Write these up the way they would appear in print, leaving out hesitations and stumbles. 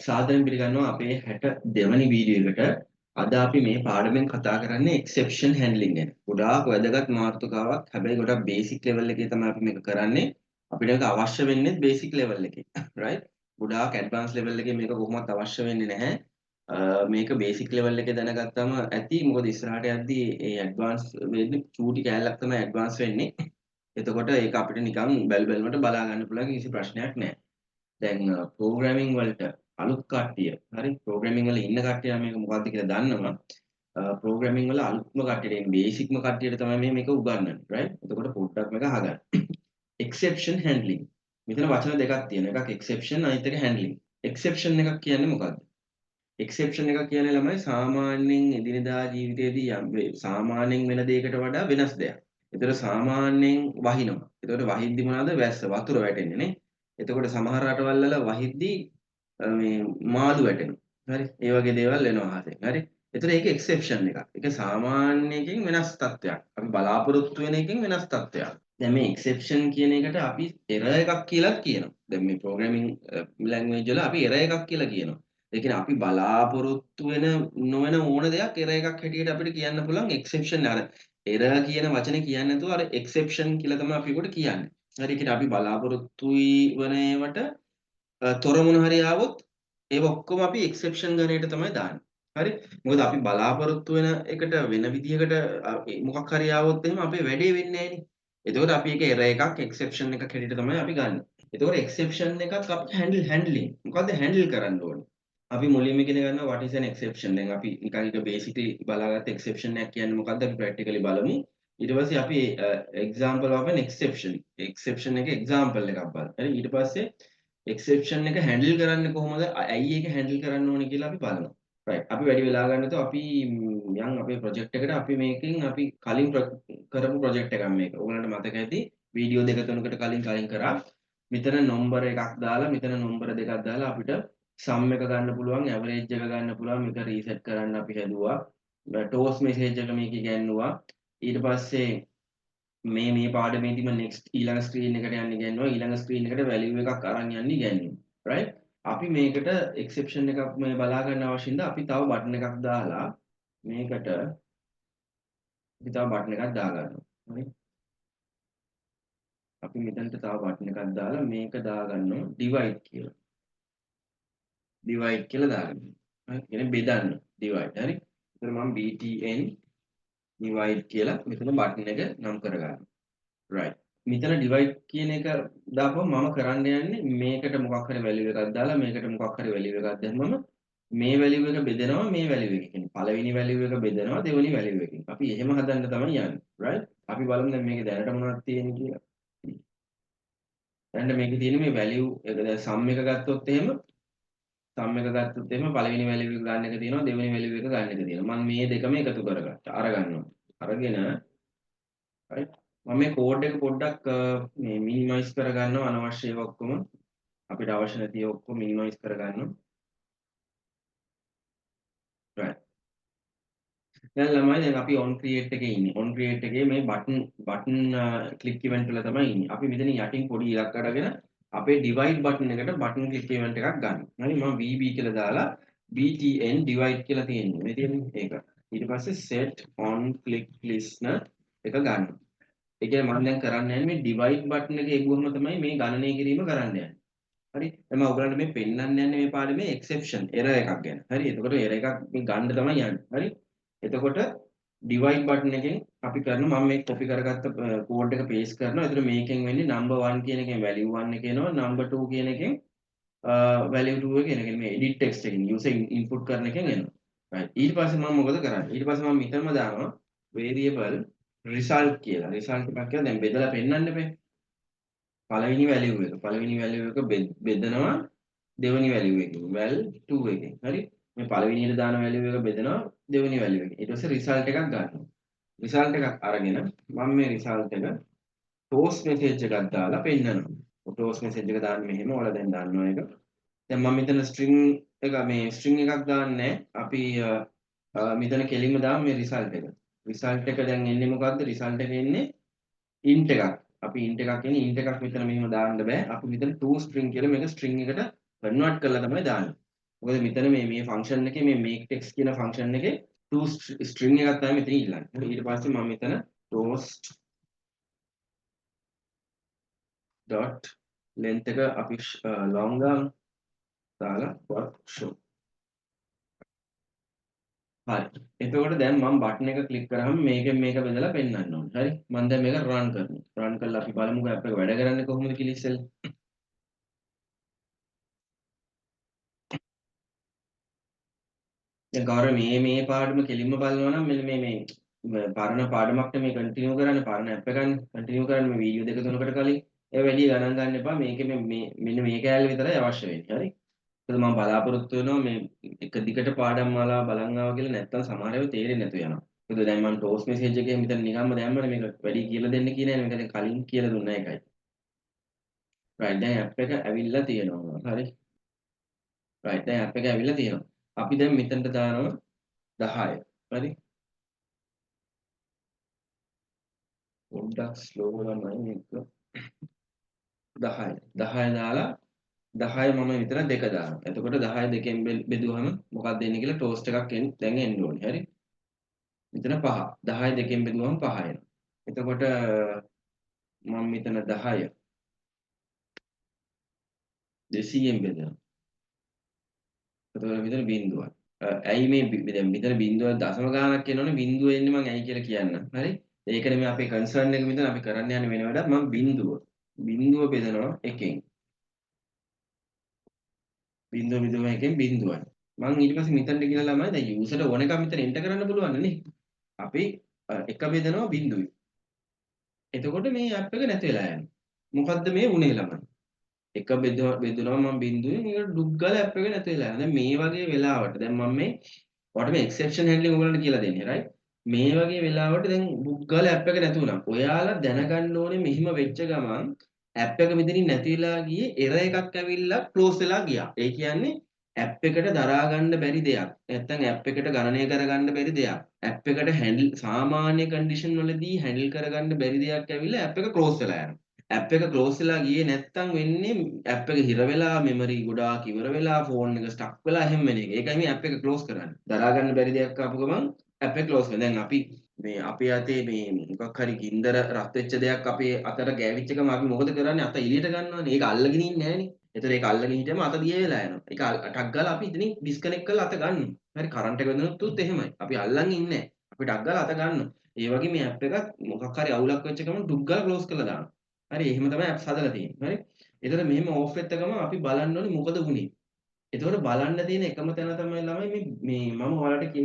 සාදරයෙන් පිළිගන්නවා අපේ 62 වෙනි වීඩියෝ එකට. අද අපි මේ පාඩමෙන් කතා කරන්නේ exception handling ගැන. ගොඩාක් වැදගත් මාතෘකාවක්. හැබැයි ගොඩක් බේසික් ලෙවල් එකේ තමයි අපි මේක කරන්නේ. අපිට මේක අවශ්‍ය වෙන්නේ බේසික් ලෙවල් එකේ. right? ගොඩාක් ඇඩ්වාන්ස් ලෙවල් එකේ මේක කොහොමවත් අවශ්‍ය වෙන්නේ නැහැ. මේක බේසික් ලෙවල් එකේ දැනගත්තම ඇති. මොකද ඉස්සරහට යද්දී ඒ ඇඩ්වාන්ස් වෙන්නේ චූටි කැලලක් තමයි ඇඩ්වාන්ස් වෙන්නේ. එතකොට ඒක අපිට නිකන් බැලුමට බලා ගන්න පුළුවන් කිසි ප්‍රශ්නයක් නැහැ. දැන් ප්‍රෝග්‍රෑමින් වලට අලුත් කට්ටිය හරි ප්‍රෝග්‍රෑමින් වල ඉන්න කට්ටිය මේක මොකක්ද කියලා දන්නවා ප්‍රෝග්‍රෑමින් වල අලුත්ම කට්ටියට බේසික්ම කට්ටියට තමයි මේක උගන්වන්නේ right එතකොට පොඩ්ඩක් මේක අහගන්න exception handling මෙතන වචන දෙකක් තියෙනවා එකක් exception අනිත් එක handling exception එකක් කියන්නේ මොකක්ද exception එකක් කියන්නේ ළමයි සාමාන්‍යයෙන් එදිනෙදා ජීවිතයේදී යම් සාමාන්‍යයෙන් වෙන දෙයකට වඩා වෙනස් දෙයක්. ඒතර සාමාන්‍යයෙන් වහිනවා. ඒතකොට වහිද්දි මොනවාද වැස්ස වතුර වැටෙන්නේ නේ. එතකොට සමහර රටවල් වල වහිද්දී මේ මාළු වැටෙනවා. හරි. ඒ වගේ දේවල් වෙනවා අහසෙන්. හරි. ඒතර ඒක එක්සෙප්ෂන් එකක්. ඒක සාමාන්‍යයෙන් වෙනස් තත්ත්වයක්. අපි බලාපොරොත්තු වෙන එකකින් වෙනස් තත්ත්වයක්. දැන් මේ එක්සෙප්ෂන් කියන එකට අපි error එකක් කියලාත් කියනවා. දැන් මේ ප්‍රෝග්‍රෑමින් ලැන්ග්වේජ් වල අපි error එකක් කියලා කියනවා. ඒ කියන්නේ අපි බලාපොරොත්තු වෙන නොවන ඕන දෙයක් error එකක් හැටියට අපිට කියන්න පුළුවන් එක්සෙප්ෂන් අර error කියන වචනේ කියන්නේ නැතුව අර එක්සෙප්ෂන් කියලා තමයි අපි උකට කියන්නේ. හරි. ඒ කියන්නේ අපි බලාපොරොත්තුයි වන ඒවට තොර මොන හරි ආවොත් ඒක ඔක්කොම අපි එක්සෙප්ෂන් ගණයට තමයි දාන්නේ. හරි? මොකද අපි බලාපොරොත්තු වෙන එකට වෙන විදිහකට මොකක් හරි ආවොත් එහෙම අපේ වැඩේ වෙන්නේ නැහනේ. එතකොට අපි ඒක error එකක් එක්සෙප්ෂන් එකක් හැටියට තමයි අපි ගන්න. එතකොට එක්සෙප්ෂන් එකක් අපි handling. මොකද්ද handle කරන්න ඕනේ? අපි මුලින්ම ඉගෙන ගන්නවා what is an exception. දැන් අපි නිකන් ඒක basically බලාගත්ත exception එකක් කියන්නේ මොකද්ද අපි practically බලමු. ඊට පස්සේ අපි example of an exception. exception එකේ example එකක් බලමු. හරි? ඊට පස්සේ එක්සෙප්ෂන් එක හැන්ඩල් කරන්නේ කොහොමද? ඇයි ඒක හැන්ඩල් කරන්න ඕනේ කියලා අපි බලනවා. right. අපි වැඩි වෙලා ගන්න නැතුව අපි යන් අපේ ප්‍රොජෙක්ට් එකට අපි මේකෙන් අපි කලින් කරපු ප්‍රොජෙක්ට් එකක් මේක. ඕගලන්ට මතක ඇති වීඩියෝ දෙක තුනකට කලින් කරා. මෙතන නම්බර් එකක් දාලා මෙතන නම්බර දෙකක් දාලා අපිට සම් එක ගන්න පුළුවන්, ඇවරේජ් එක ගන්න පුළුවන්. මේක රීසෙට් කරන්න අපි හැදුවා. ටෝස් මෙසේජ් එක මේක ගන්නවා. ඊට පස්සේ මේ පාඩමේදීම next ඊළඟ ස්ක්‍රීන් එකට යන්න ඉගෙනනවා ඊළඟ ස්ක්‍රීන් එකට value එකක් අරන් යන්න ඉගෙනනවා right අපි මේකට exception එකක් මේ බලා ගන්න අවශ්‍ය ඉඳ අපි තව බටන් එකක් දාලා මේකට අපි තව බටන් එකක් දා ගන්නවා හරි අපි මෙතනට තව බටන් එකක් දාලා මේක දා ගන්නවා divide කියලා දාගන්නවා හරි කියන්නේ බෙදන්න divide හරි එතන මම btn divide කියලා මෙතන බටන් එක නම් කරගන්නවා right මෙතන divide කියන එක දාපුවම මම කරන්න යන්නේ මේකට මොකක් හරි value එකක් දාලා මේකට මොකක් හරි value එකක් දැම්මම මේ value එක බෙදෙනවා මේ value එකකින් පළවෙනි value එක බෙදෙනවා දෙවෙනි value එකකින් අපි එහෙම හදන්න තමයි යන්නේ right අපි බලමු දැන් මේකේ දැනට මොනවද තියෙන්නේ කියලා දැන් මේකේ තියෙන මේ value එක දැන් sum එක ගත්තොත් එහෙම පළවෙනි value එක ගන්න එක තියෙනවා දෙවෙනි value එක ගන්න එක තියෙනවා මම මේ දෙකම එකතු කරගත්තා අරගන්නවා අරගෙන right මම මේ කෝඩ් එක පොඩ්ඩක් මේ මිනිමයිස් කරගන්නවා අනවශ්‍ය ඒවා ඔක්කොම අපිට අවශ්‍ය නැති ඒවා ඔක්කොම මිනිමයිස් කරගන්නවා right දැන් ළමයි දැන් අපි on create එකේ ඉන්නේ on create එකේ මේ button click event වල තමයි ඉන්නේ අපි මෙතන යටින් පොඩි ඉලක්ක අරගෙන අපේ divide button එකට button click event එකක් ගන්න. හරි මම VB කියලා දාලා btn divide කියලා තියෙන්නේ. මේ තියෙන්නේ ඒක. ඊට පස්සේ set on click listener එක ගන්න. ඒ කියන්නේ මම දැන් කරන්න යන්නේ මේ divide button එක එගුවම තමයි මේ ගණනය කිරීම කරන්න යන්නේ. හරි. එතන ඔයගලන්ට මේ පෙන්නන්න යන්නේ මේ පාඩමේ exception error එකක් ගැන. හරි. එතකොට error එකක් මේ ගන්න තමයි යන්නේ. හරි. එතකොට divide button එකෙන් අපි කරනවා මම මේ copy කරගත්ත code එක paste කරනවා. එතකොට මේකෙන් වෙන්නේ number 1 කියන එකෙන් value 1 එක එනවා. number 2 කියන එකෙන් value 2 එක එනවා. මේ edit text එකෙන් user input කරන එකෙන් එනවා. right. ඊට පස්සේ මම මොකද කරන්නේ? ඊට පස්සේ මම මෙතනම දානවා variable result කියලා. result එකක් කියලා දැන් බෙදලා පෙන්නන්න බෑ. පළවෙනි value එක බෙදනවා දෙවෙනි value එකකින් val 2 එකකින්. හරි? මේ පළවෙනියට දාන value එක බෙදනවා දෙවෙනි value එකකින්. ඊට පස්සේ result එකක් ගන්නවා. result එකක් අරගෙන මම මේ result එක toast message එකක් දාලා පෙන්නනවා. toast message එක දාන්න මෙහෙම ඔයාලා දැන් දන්නවා ඒක. දැන් මම මෙතන string එකක් දාන්නේ අපි මෙතන කෙලින්ම දාමු මේ result එක. result එක දැන් එන්නේ මොකද්ද? result එක එන්නේ int එකක්. අපි int එකක් එන්නේ int එකක් මෙතන මෙහෙම දාන්න බෑ. අපි මෙතන to string කියලා මේක string එකට convert කරලා තමයි දාන්නේ. මොකද මෙතන මේ ෆන්ක්ෂන් එකේ මේ make text කියන ෆන්ක්ෂන් එකේ to string එකක් තමයි මෙතන ඉල්ලන්නේ. හරි ඊට පස්සේ මම මෙතන toast dot length එක අපි long ගාමු. දාලා what show. හරි. එතකොට දැන් මම බටන් එක ක්ලික් කරාම මේකෙන් මේක බෙදලා පෙන්වන්න ඕනේ. හරි. මම දැන් මේක run කරනවා. run කරලා අපි බලමුකෝ app එක වැඩ කරන්නේ කොහොමද කියලා ඉස්සෙල්ලා. දැන් කවුරු මේ පාඩම කෙලින්ම බලනවා නම් මෙන්න මේ පරණ පාඩමක් මේ කන්ටිනියු කරන්න පරණ ඇප් එක ගන්න කන්ටිනියු කරන්න මේ වීඩියෝ දෙක තුනකට කලින් ඒ වැඩි ගණන් ගන්න එපා මේකේ මේ මෙන්න මේ කෑල්ල විතරයි අවශ්‍ය වෙන්නේ හරි ඒකද මම බලාපොරොත්තු වෙනවා මේ එක දිගට පාඩම් මාලාව බලන් ආවා කියලා නැත්තම් සමහර ඒවා තේරෙන්නේ නැතු වෙනවා ඒකද දැන් මම ටෝස් මෙසේජ් එකේ මෙතන නිකම්ම දැම්මනේ මේක වැඩි කියලා දෙන්න කියන එක මේක දැන් කලින් කියලා දුන්නා එකයි right දැන් ඇප් එක ඇවිල්ලා තියෙනවා හරි right දැන් ඇප් එක ඇවිල්ලා තියෙනවා අපි දැන් මෙතනට දානවා 10 හරි පොඩ්ඩක් ස්ලෝ කරනවා මේක 10 10 දාලා 10 මම විතර දෙක දානවා. එතකොට 10 දෙකෙන් බෙදුවහම මොකක්ද එන්නේ කියලා ටෝස්ට් එකක් දැන් එන්න ඕනේ. හරි. මෙතන 5. 10 දෙකෙන් බෙදුවහම 5 එනවා. එතකොට මම මෙතන 10 200ෙන් බෙදනවා. එතකොට මෙතන බිඳුවක්. ඇයි මේ දැන් මෙතන බිඳුව දශම ගානක් එනවනේ බිඳුව එන්නේ මම ඇයි කියලා කියන්නම්. හරි. ඒකනේ මේ අපේ කන්සර්න් එක මෙතන අපි කරන්න යන්නේ වෙන වැඩක් මම බිඳුව බෙදනවා එකෙන්. බිඳුව එකෙන් බිඳුවයි. මම ඊට පස්සේ මෙතනට ගිහලා ළමයි දැන් යූසර්ට ඕන එකක් මෙතන එන්ටර් කරන්න පුළුවන් නේ. අපි එක බෙදනවා බිඳුවයි. එතකොට මේ ඇප් එක නැති වෙලා යනවා. මොකද්ද මේ උනේ ළමයි? එක බෙදුනවා මම බිඳුවෙන් ඒක ඩුක් ගාලා ඇප් එක නැති වෙලා යනවා. දැන් මේ වගේ වෙලාවට දැන් මම මේ ඔයාලට මේ එක්සෙප්ෂන් හැන්ඩ්ලින් ඔයගොල්ලන්ට කියලා දෙන්නේ right? මේ වගේ වෙලාවට දැන් ඩුක් ගාලා ඇප් එක නැති වුණා. ඔයාලා දැනගන්න ඕනේ මෙහිම වෙච්ච ගමන් ඇප් එක මෙතනින් නැති වෙලා ගියේ එරර් එකක් ඇවිල්ලා ක්ලෝස් වෙලා ගියා. ඒ කියන්නේ ඇප් එකට දරා ගන්න බැරි දෙයක්. නැත්තම් ඇප් එකට ගණනය කරගන්න බැරි දෙයක්. ඇප් එකට හැන්ඩල් සාමාන්‍ය කන්ඩිෂන් වලදී හැන්ඩල් කරගන්න බැරි දෙයක් ඇවිල්ලා ඇප් එක ක්ලෝස් වෙලා යනවා. ඇප් එක ක්ලෝස් වෙලා ගියේ නැත්තම් වෙන්නේ ඇප් එක හිර වෙලා මෙමරි ගොඩාක් ඉවර වෙලා ෆෝන් එක ස්ටක් වෙලා එහෙම වෙන එක. ඒකයි මේ ඇප් එක ක්ලෝස් කරන්නේ. දරා ගන්න බැරි දෙයක් ආපු ගමන් ඇප් එක ක්ලෝස් වෙනවා. දැන් අපි මේ අපේ අතේ මේ මොකක් හරි ගින්දර රත් වෙච්ච දෙයක් අපේ අතට ගෑවිච්ච ගමන් අපි මොකද කරන්නේ? අත එළියට ගන්නවානේ. ඒක අල්ලගෙන ඉන්නේ නැහනේ. ඒතර ඒක අල්ලගෙන හිටියම අත දිය වෙලා යනවා. ඒක ටක් ගාලා අපි ඉතින් ඩිස්කනෙක්ට් කරලා අත ගන්නවා. හරි කරන්ට් එක වැදුනොත් උත් එහෙමයි. අපි අල්ලන් ඉන්නේ නැහැ. අපි ටක් ගාලා අත ගන්නවා. ඒ වගේ මේ ඇප් එකත් මොකක් හරි අවුලක් වෙච්ච ගමන් ඩුක් ගාලා ක්ලෝස් කරලා දානවා. හරි එහෙම තමයි ඇප්ස් හදලා තියෙන්නේ. හරි. ඒතර මෙහෙම ඕෆ් වෙච්ච ගමන් අපි බලන්න ඕනේ මොකද වුනේ. එතකොට බලන්න තියෙන එකම තැන තමයි ළමයි මේ මම ඔයාලට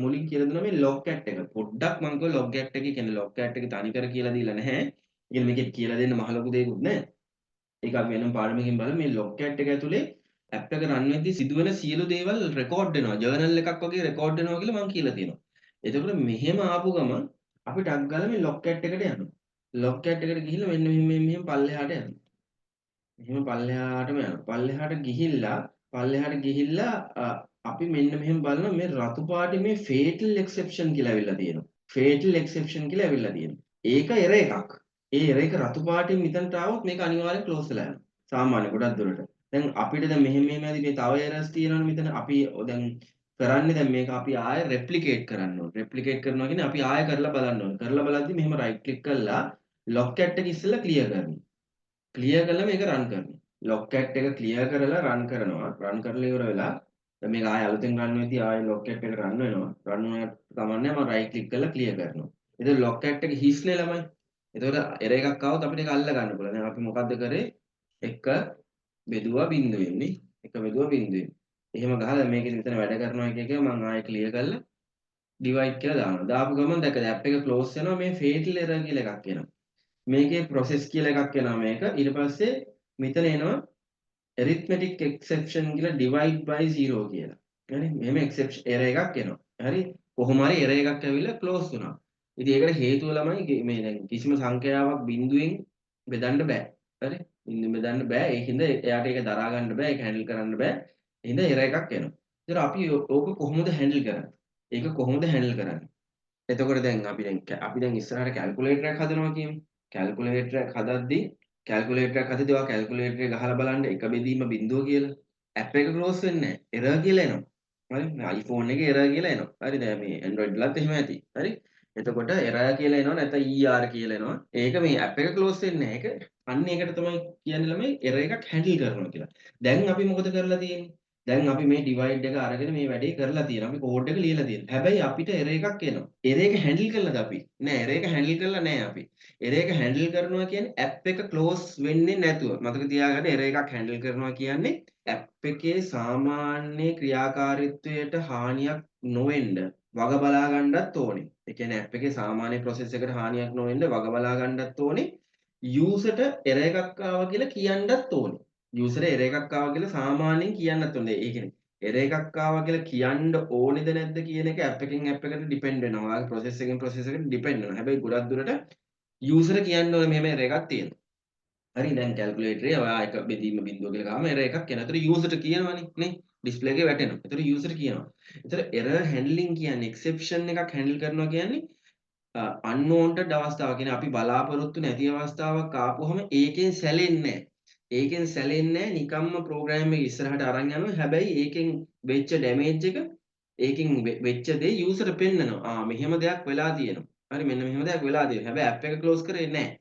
මුලින් කියලා දුන්නා මේ log cat එක. පොඩ්ඩක් මම කිව්වා log cat එක කියන්නේ log cat එක තනි කර කියලා දීලා නැහැ. ඒ කියන්නේ මේකේ කියලා දෙන්න මහ ලොකු දෙයක්වත් නැහැ. ඒක අපි වෙනම පාඩමකින් බලමු මේ log cat එක ඇතුලේ ඇප් එක රන් වෙද්දී සිදුවෙන සියලු දේවල් රෙකෝඩ් වෙනවා. ජර්නල් එකක් වගේ රෙකෝඩ් වෙනවා කියලා මම කියලා තියෙනවා. එතකොට මෙහෙම ආපු ගමන් අපි ටක් ගාලා මේ log cat එකට යනවා. log cat එකට ගිහිල්ලා මෙන්න මෙහෙම පල්ලෙහාට යනවා. එහෙම පල්ලෙහාටම යනවා. පල්ලෙහාට ගිහිල්ලා අපි මෙන්න මෙහෙම බලනවා මේ රතු පාටේ මේ fatal exception කියලා ඇවිල්ලා තියෙනවා. fatal exception කියලා ඇවිල්ලා තියෙනවා. ඒක එර එකක්. ඒ එර එක රතු පාටින් මෙතනට ආවොත් මේක අනිවාර්යෙන් close වෙලා යනවා. සාමාන්‍ය ගොඩක් දුරට. දැන් අපිට දැන් මෙහෙම ඇති මේ තව errors තියෙනවනේ මෙතන. අපි දැන් කරන්නේ දැන් මේක අපි ආයෙ replicate කරන්න ඕනේ. replicate කරනවා කියන්නේ අපි ආයෙ කරලා බලන්න ඕනේ. කරලා බලද්දි මෙහෙම right click කරලා logcat එක ඉස්සෙල්ලා clear කරනවා. ක්ලියර් කරලා මේක රන් කරනවා. ලොක්කැට් එක ක්ලියර් කරලා රන් කරනවා. රන් කරලා ඉවර වෙලා දැන් මේක ආයෙ අලුතෙන් රන් වෙද්දී ආයෙ ලොක්කැට් එක රන් වෙනවා. රන් වුණාට කමන්නේ මම රයිට් ක්ලික් කරලා ක්ලියර් කරනවා. එතකොට ලොක්කැට් එක හිස්නේ ළමයි. එතකොට එර එකක් ආවොත් අපිට ඒක අල්ල ගන්න පුළුවන්. දැන් අපි මොකද්ද කරේ? 1 බෙදුවා බිඳුවෙන් නේ. 1 බෙදුවා බිඳුවෙන්. එහෙම ගහලා මේකෙදි මෙතන වැඩ කරනවා එක මම ආයෙ ක්ලියර් කරලා ඩිවයිඩ් කියලා දානවා. දාපු ගමන් දැක්කද ඇප් එක ක්ලෝස් වෙනවා මේ fatal error කියලා එකක් එනවා. මේකේ process කියලා එකක් එනවා මේක. ඊට පස්සේ මෙතන එනවා arithmetic exception කියලා divide by 0 කියලා. හරි මෙහෙම exception error එකක් එනවා. හරි කොහොම හරි error එකක් ඇවිල්ලා close වුණා. ඉතින් ඒකට හේතුව ළමයි මේ දැන් කිසිම සංඛ්‍යාවක් බිඳුවෙන් බෙදන්න බෑ. හරි බිඳුවෙන් බෙදන්න බෑ. ඒකින්ද එයාට ඒක දරා ගන්න බෑ. ඒක handle කරන්න බෑ. එහෙනම් error එකක් එනවා. ඒතර අපි ඕක කොහොමද handle කරන්නේ? ඒක කොහොමද handle කරන්නේ? එතකොට දැන් අපි දැන් ඉස්සරහට කැල්කියුලේටර් එකක් හදනවා කියමු. කැල්කියුලේටර් එක හදද්දී ඔයා කැල්කියුලේටර් එක ගහලා බලන්න එක බෙදීම බිඳුව කියලා. ඇප් එක ක්ලෝස් වෙන්නේ නැහැ. එරර් කියලා එනවා. හරි. මේ iPhone එකේ එරර් කියලා එනවා. හරි. දැන් මේ Android වලත් එහෙම ඇති. හරි. එතකොට එරර් කියලා එනවා නැත්නම් ER කියලා එනවා. ඒක මේ ඇප් එක ක්ලෝස් වෙන්නේ නැහැ. ඒක අන්න ඒකට තමයි කියන්නේ ළමයි එරර් එකක් හැන්ඩල් කරනවා කියලා. දැන් අපි මොකද කරලා තියෙන්නේ? දැන් අපි මේ ඩිවයිඩ් එක අරගෙන මේ වැඩේ කරලා තියෙනවා. අපි කෝඩ් එක ලියලා තියෙනවා. හැබැයි අපිට එරර් එකක් එනවා. එරර් එක හැන්ඩල් කළාද අපි? නෑ එරර් එක හැන්ඩල් කරලා නෑ අපි. එරර් එක හැන්ඩල් කරනවා කියන්නේ ඇප් එක ක්ලෝස් වෙන්නේ නැතුව. මතක තියාගන්න එරර් එකක් හැන්ඩල් කරනවා කියන්නේ ඇප් එකේ සාමාන්‍ය ක්‍රියාකාරීත්වයට හානියක් නොවෙන්න වග බලා ගන්නත් ඕනේ. ඒ කියන්නේ ඇප් එකේ සාමාන්‍ය ප්‍රොසෙස් එකට හානියක් නොවෙන්න වග බලා ගන්නත් ඕනේ. යූසර්ට එරර් එකක් ආවා කියලා කියන්නත් ඕනේ. යූසර් එරර් එකක් ආවා කියලා සාමාන්‍යයෙන් කියන්නත් ඕනේ. ඒ කියන්නේ එරර් එකක් ආවා කියලා කියන්න ඕනේද නැද්ද කියන එක ඇප් එකෙන් ඇප් එකට ඩිපෙන්ඩ් වෙනවා. ඔයාගේ ප්‍රොසෙස් එකෙන් ප්‍රොසෙස් එකට ඩිපෙන්ඩ් වෙනවා. හැබැයි ගොඩක් දුරට යූසර් කියන්න ඕනේ මෙහෙම එරර් එකක් තියෙනවා. හරි දැන් කැල්කියුලේටරේ ඔයා එක බෙදීම බිඳුව කියලා ගාම එරර් එකක් එනවා. ඒතර යූසර්ට කියනවනේ නේ ඩිස්ප්ලේ එකේ වැටෙනවා. ඒතර යූසර් කියනවා. ඒතර එරර් හැන්ඩලින් කියන්නේ එක්සෙප්ෂන් එකක් හැන්ඩල් කරනවා කියන්නේ අන්නෝන්ටඩ් අවස්ථාවක්. කියන්නේ අපි බලාපොරොත්තු නැති අවස්ථාවක් ආපුවම ඒකෙන් සැලෙන්නේ නැහැ. ඒකෙන් සැලෙන්නේ නැහැ. නිකම්ම ප්‍රෝග්‍රෑම් එක ඉස්සරහට අරන් යනවා. හැබැයි ඒකෙන් වෙච්ච ඩැමේජ් එක ඒකෙන් වෙච්ච දේ යූසර්ට පෙන්නනවා. මෙහෙම දෙයක් වෙලා තියෙනවා. හරි මෙන්න මෙහෙම දෙයක් වෙලා තියෙනවා. හැබැයි ඇප් එක ක්ලෝස් කරේ නැහැ.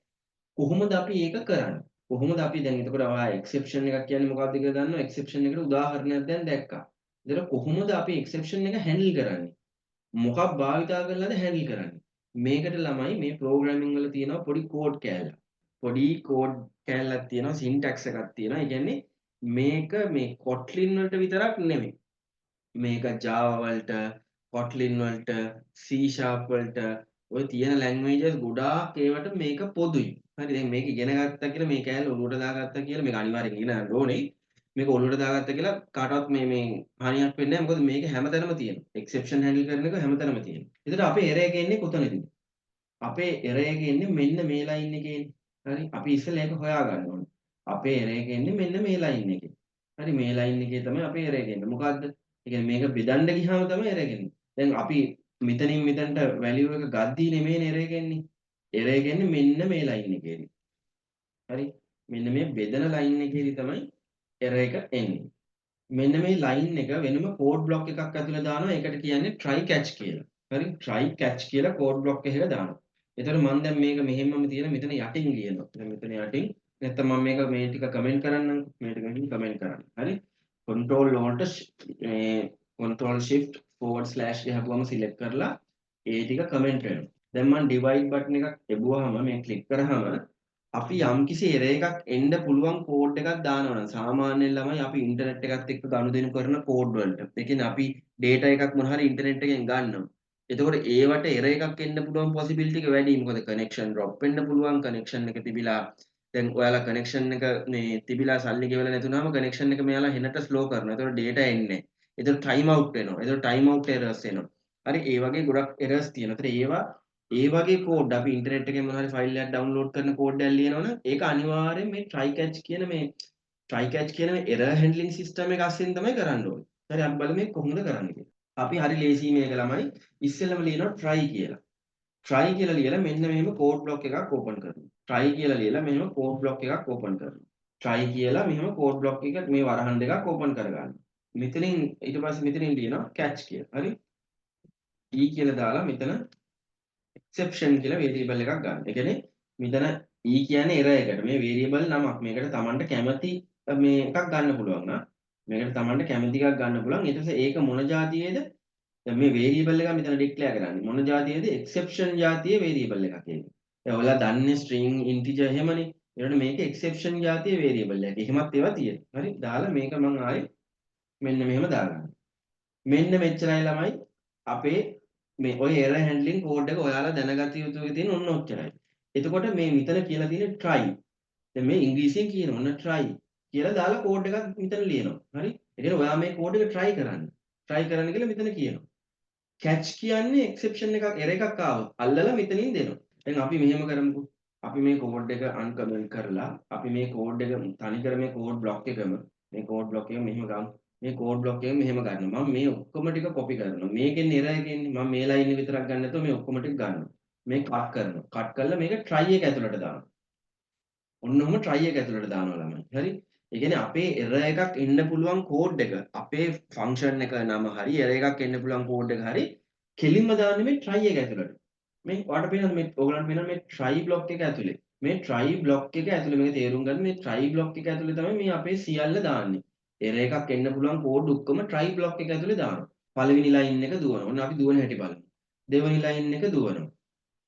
කොහොමද අපි ඒක කරන්නේ? කොහොමද අපි දැන් එතකොට ඔයා එක්සෙප්ෂන් එකක් කියන්නේ මොකක්ද කියලා දන්නවා. එක්සෙප්ෂන් එකට උදාහරණයක් දැන් දැක්කා. එතකොට කොහොමද අපි එක්සෙප්ෂන් එක හැන්ඩල් කරන්නේ? මොකක් භාවිතා කරලාද හැන්ඩල් කරන්නේ? මේකට ළමයි මේ ප්‍රෝග්‍රෑමින් වල තියෙනවා පොඩි කෝඩ් කෑල්ල. පොඩි කෝඩ් කෑල්ලක් තියෙනවා සින්ටැක්ස් එකක් තියෙනවා. ඒ කියන්නේ මේක මේ Kotlin වලට විතරක් නෙමෙයි. මේක Java වලට, Kotlin වලට, C# වලට ඔය තියෙන ලැන්ග්වේජස් ගොඩාක් ඒවට මේක පොදුයි. හරි දැන් මේක ඉගෙන ගත්තා කියලා මේ කෑල්ල ඔලුවට දාගත්තා කියලා මේක අනිවාර්යෙන් ඉගෙන ගන්න ඕනේ. මේක ඔලුවට දාගත්තා කියලා කාටවත් මේ හානියක් වෙන්නේ නැහැ. මොකද මේක හැමතැනම තියෙනවා. එක්සෙප්ෂන් හැන්ඩල් කරන එක හැමතැනම තියෙනවා. ඒතර අපේ එරර් එක එන්නේ කොතනද? අපේ එරර් එක එන්නේ මෙන්න මේ ලයින් එකේ. හරි අපි ඉස්සෙල්ලා ඒක හොයාගන්න ඕනේ. අපේ එරර් එක එන්නේ මෙන්න මේ ලයින් එකේ. හරි මේ ලයින් එකේ තමයි අපේ එරර් එක එන්නේ. මොකද්ද? ඒ කියන්නේ මේක බෙදන්න ගියාම තමයි එරර් එක එන්නේ. දැන් අපි මෙතනින් මෙතනට වැලියු එක ගද්දී නෙමෙයිනේ එරර් එක එන්නේ. එරර් එක එන්නේ මෙන්න මේ ලයින් එකේදී. හරි මෙන්න මේ බෙදන ලයින් එකේදී තමයි එරර් එක එන්නේ. මෙන්න මේ ලයින් එක වෙනම කෝඩ් බ්ලොක් එකක් ඇතුළේ දානවා. ඒකට කියන්නේ try catch කියලා. හරි try catch කියලා කෝඩ් බ්ලොක් එකක දානවා. එතකොට මම දැන් මේක මෙහෙමම තියලා මෙතන යටින් ලියනවා. දැන් මෙතන යටින් නැත්නම් මම මේක මේ ටික කමෙන්ට් කරන්නම්. මේ ටික මෙහෙම කමෙන්ට් කරන්න. හරි control වලට මේ control shift forward slash ගහපුවම select කරලා ඒ ටික කමෙන්ට් වෙනවා. දැන් මම divide button එකක් එබුවාම මේ ක්ලික් කරාම අපි යම්කිසි එරර් එකක් එන්න පුළුවන් කෝඩ් එකක් දානවනම් සාමාන්‍යයෙන් ළමයි අපි ඉන්ටර්නෙට් එකත් එක්ක ගනුදෙනු කරන කෝඩ් වලට. ඒ කියන්නේ අපි data එකක් මොන හරි ඉන්ටර්නෙට් එකෙන් ගන්නවා. එතකොට ඒවට එරර් එකක් එන්න පුළුවන් possibility එක වැඩි. මොකද connection drop වෙන්න පුළුවන්. connection එක තිබිලා දැන් ඔයාලා connection එක මේ තිබිලා සල්ලි ගෙවලා නැතුනම connection එක මෙයාලා හෙනට slow කරනවා. එතකොට data එන්නේ නැහැ. එතකොට time out වෙනවා. එතකොට time out errors එනවා. හරි ඒ වගේ ගොඩක් errors තියෙනවා. ඒතර ඒවා ඒ වගේ කෝඩ් අපි ඉන්ටර්නෙට් එකෙන් මොනවා හරි ෆයිල් එකක් ඩවුන්ලෝඩ් කරන කෝඩ් එකක් ලියනවනම් ඒක අනිවාර්යෙන් මේ try catch කියන මේ error handling system එක අස්සෙන් තමයි කරන්න ඕනේ. හරි අපි බලමු මේක කොහොමද කරන්නේ කියලා. අපි හරි ලේසි මේක ළමයි ඉස්සෙල්ලම ලියනවා try කියලා. try කියලා ලියලා මෙන්න මෙහෙම කෝඩ් බ්ලොක් එකක් ඕපන් කරනවා. try කියලා ලියලා මෙහෙම කෝඩ් බ්ලොක් එකක් ඕපන් කරනවා. try කියලා මෙහෙම කෝඩ් බ්ලොක් එක මේ වරහන් දෙකක් ඕපන් කරගන්න. මෙතනින් ඊට පස්සේ මෙතනින් ලියනවා catch කියලා. හරි e කියලා දාලා මෙතන exception කියලා variable එකක් ගන්න. ඒ කියන්නේ මෙතන e කියන්නේ error එකට. මේ variable නමක්. මේකට Tamanට කැමති මේ එකක් ගන්න පුළුවන් නා. මේකට Tamanට කැමති එකක් ගන්න පුළුවන්. ඊට පස්සේ ඒක මොන જાතියේද? දැන් මේ variable එක මෙතන declare කරන්නේ. මොන જાතියේද? exception જાතියේ variable එකක් ඒක. දැන් ඔයාලා දන්නේ string integer එහෙමනේ. ඒකට මේක exception જાතියේ variable එකක්. එහෙමත් ඒවා තියෙනවා. හරි. දාලා මේක මම ආයේ මෙන්න මෙහෙම දාගන්නවා. මෙන්න මෙච්චරයි ළමයි අපේ මේ ඔය error handling code එක ඔයාලා දැනගත යුතු තියෙන ඔන්න ඔච්චරයි. එතකොට මේ මෙතන කියලා තියෙන try. දැන් මේ ඉංග්‍රීසියෙන් කියන ඔන්න try කියලා දාලා කෝඩ් එකක් මෙතන ලියනවා. හරි? ඒ කියන්නේ ඔයා මේ කෝඩ් එක try කරන්න. try කරන්න කියලා මෙතන කියනවා. catch කියන්නේ exception එකක් error එකක් ආවොත් අල්ලලා මෙතනින් දෙනවා. දැන් අපි මෙහෙම කරමුකෝ. අපි මේ කෝඩ් එක uncomment කරලා අපි මේ කෝඩ් එක තනිකර මේ කෝඩ් බ්ලොක් එකම මේ කෝඩ් බ්ලොක් එක මෙහෙම ගමු. මේ කෝඩ් බ්ලොක් එක මෙහෙම ගන්නවා. මම මේ ඔක්කොම ටික කොපි කරනවා. මේකෙන් error එක එන්නේ. මම මේ ලයින් එක විතරක් ගන්න නැතුව මේ ඔක්කොම ටික ගන්නවා. මේ කට් කරනවා. කට් කරලා මේක try එක ඇතුළට දානවා. ඔන්න ඔහම try එක ඇතුළට දානවා ළමයි. හරි? ඒ කියන්නේ අපේ error එකක් එන්න පුළුවන් කෝඩ් එක අපේ ෆන්ක්ෂන් එක නම හරි error එකක් එන්න පුළුවන් කෝඩ් එක හරි කෙලින්ම දාන්නේ මේ try එක ඇතුළට. මේ ඔයාලට පේනවද මේ ඔයගලන්ට පේනවද මේ try block එක ඇතුලේ. මේ try block එක ඇතුලේ මේක තේරුම් ගන්න මේ try block එක ඇතුලේ තමයි මේ අපේ සියල්ල දාන්නේ. error එකක් එන්න පුළුවන් කෝඩ් ඔක්කොම try block එක ඇතුලේ දානවා. පළවෙනි line එක දුවනවා. ඔන්න අපි දුවන හැටි බලමු. දෙවෙනි line එක දුවනවා.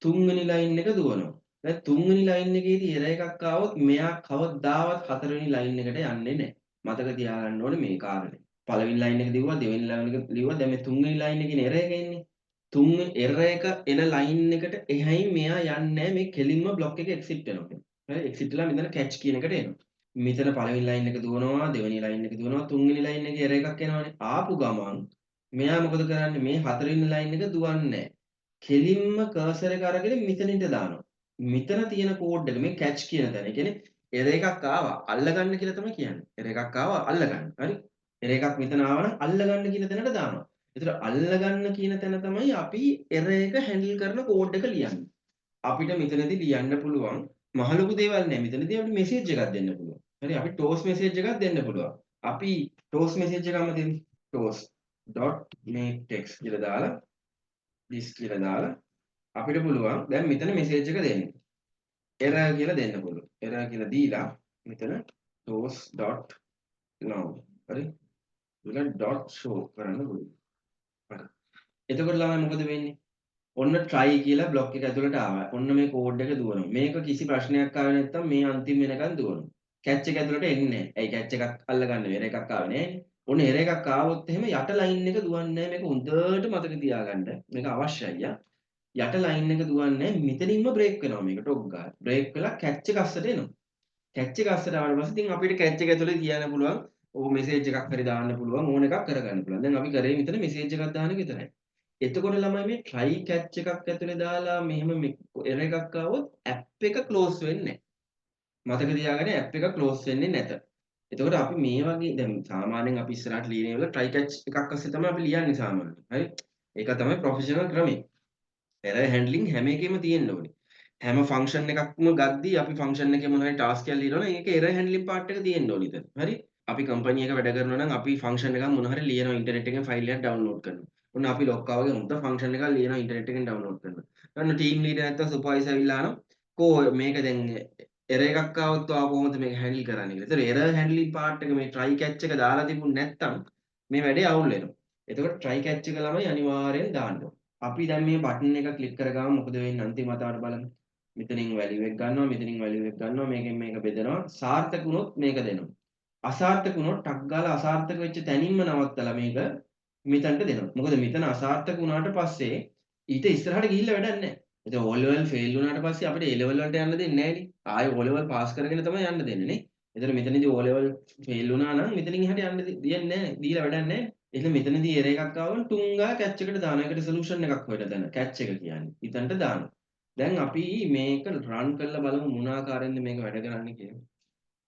තුන්වෙනි line එක දුවනවා. දැන් තුන්වෙනි line එකේදී error එකක් ආවොත් මෙයා කවදාවත් හතරවෙනි line එකට යන්නේ නැහැ. මතක තියාගන්න ඕනේ මේ කාරණේ. පළවෙනි line එක දිව්වා දෙවෙනි line එක දිව්වා දැන් මේ තුන්වෙනි line එකේ error එක එන්නේ. තුන්වෙනි error එක එන line එකට එහයින් මෙයා යන්නේ නැහැ. මේ කෙලින්ම block එක exit වෙනවා. හරි exit වෙලා මෙතන catch කියන එකට එනවා. මෙතන පළවෙනි line එක දුවනවා දෙවෙනි line එක දුවනවා තුන්වෙනි line එකේ error එකක් එනවනේ. ආපු ගමන් මෙයා මොකද කරන්නේ මේ හතරවෙනි line එක දුවන්නේ නැහැ. කෙලින්ම කර්සර් එක අරගෙන මෙතනින්ට දානවා. මෙතන තියෙන කෝඩ් එක මේ catch කියන තැන. ඒ කියන්නේ error එකක් ආවා අල්ලගන්න කියලා තමයි කියන්නේ. error එකක් ආවා අල්ලගන්න. හරි. error එකක් මෙතන ආවනම් අල්ලගන්න කියන තැනට දානවා. ඒතර අල්ලගන්න කියන තැන තමයි අපි error එක handle කරන කෝඩ් එක ලියන්නේ. අපිට මෙතනදී ලියන්න පුළුවන් මහ ලොකු දේවල් නෑ. මෙතනදී අපිට මෙසේජ් එකක් දෙන්න පුළුවන්. හරි අපි toast message එකක් දෙන්න පුළුවන්. අපි toast message එකම දෙමු. toast.make text කියලා දාලා this කියලා දාලා අපිට පුළුවන් දැන් මෙතන මෙසේජ් එක දෙන්න. error කියලා දෙන්න පුළුවන්. error කියලා දීලා මෙතන toast.now හරි. ඊළඟ dot show කරන්න පුළුවන්. හරි. එතකොට ළමයි මොකද වෙන්නේ? ඔන්න try කියලා block එක ඇතුළට ආවා. ඔන්න මේ code එක දුවනවා. මේක කිසි ප්‍රශ්නයක් ආවේ නැත්නම් මේ අන්තිම වෙනකන් දුවනවා. catch එක ඇතුළට එන්නේ නැහැ. ඇයි catch එකක් අල්ලගන්න error එකක් ආවේ නැහැ. ඔන්න error එකක් ආවොත් එහෙම යට line එක දුවන්නේ නැහැ. මේක හොඳට මතක තියාගන්න. මේක අවශ්‍යයි යා. යට line එක දුවන්නේ මෙතනින්ම break වෙනවා මේක ටොක් ගාලා. break වෙලා catch එක අස්සට එනවා. catch එක අස්සට ආවට පස්සේ ඉතින් අපිට catch එක ඇතුළේ කියන්න පුළුවන් ඕක message එකක් හරි දාන්න පුළුවන් ඕන එකක් කරගන්න පුළුවන්. දැන් අපි කරේ මෙතන message එකක් දාන්න විතරයි. එතකොට ළමයි මේ try catch එකක් ඇතුලේ දාලා මෙහෙම error එකක් ආවොත් app එක close වෙන්නේ නැහැ. මතක තියාගන්න app එක close වෙන්නේ නැත. එතකොට අපි මේ වගේ දැන් සාමාන්‍යයෙන් අපි ඉස්සරහට ලියන ඒවල try catch එකක් අස්සේ තමයි අපි ලියන්නේ සාමාන්‍යයෙන්. හරි? ඒක තමයි professional ක්‍රමය. error handling හැම එකෙම තියෙන්න ඕනේ. හැම ෆන්ක්ෂන් එකක්ම ගද්දී අපි ෆන්ක්ෂන් එකේ මොන හරි ටාස්ක් එකක් ලියනවනම් ඒකේ error handling part එක තියෙන්න ඕනේ ඉතින්. හරි? අපි කම්පැනි එක වැඩ කරනවා නම් අපි ෆන්ක්ෂන් එකක් මොන හරි ලියනවා ඉන්ටර්නෙට් එකෙන් ෆයිල් එකක් ඩවුන්ලෝඩ් කරනවා. ඔන්න අපි ලොක්කා වගේ හොඳ ෆන්ක්ෂන් එකක් ලියනවා ඉන්ටර්නෙට් එකෙන් ඩවුන්ලෝඩ් කරනවා. ඔන්න ටීම් ලීඩර් නැත්නම් සුපර්වයිසර් ඇවිල්ලා අහනවා කෝ මේක දැන් error එකක් ආවොත් ඔයා කොහොමද මේක හැන්ඩල් කරන්නේ කියලා. ඒතර error handling part එක මේ try catch එක දාලා තිබුණ නැත්නම් මේ වැඩේ අවුල් වෙනවා. එතකොට try catch එක ළමයි අනිවාර්යෙන් දාන්න ඕනේ. අපි දැන් මේ බටන් එක ක්ලික් කරගාම මොකද වෙන්නේ අන්තිම වතාවට බලමු. මෙතනින් වැලියු එක ගන්නවා මෙතනින් වැලියු එක ගන්නවා මේකෙන් මේක බෙදනවා සාර්ථක වුණොත් මේක දෙනවා. අසාර්ථක වුණොත් ටක් ගාලා අසාර්ථක වෙච්ච තැනින්ම නවත්තලා මේක මෙතනට දෙනවා. මොකද මෙතන අසාර්ථක වුණාට පස්සේ ඊට ඉස්සරහට ගිහිල්ලා වැඩක් නැහැ. ඉතින් O level fail වුණාට පස්සේ අපිට A level වලට යන්න දෙන්නේ නැහැ නේ. ආයෙ O level pass කරගෙන තමයි යන්න දෙන්නේ නේ. එතන මෙතනදී O level fail වුණා නම් මෙතනින් එහාට යන්න දෙන්නේ නැහැ. දීලා වැඩක් නැහැ. එහෙනම් මෙතනදී error එකක් ආවම තුන්ගා catch එකට දානවා. ඒකට solution එකක් හොයලා දානවා. catch එක කියන්නේ. ඉතන්ට දානවා. දැන් අපි මේක run කරලා බලමු මොන ආකාරයෙන්ද මේක වැඩ කරන්නේ කියලා.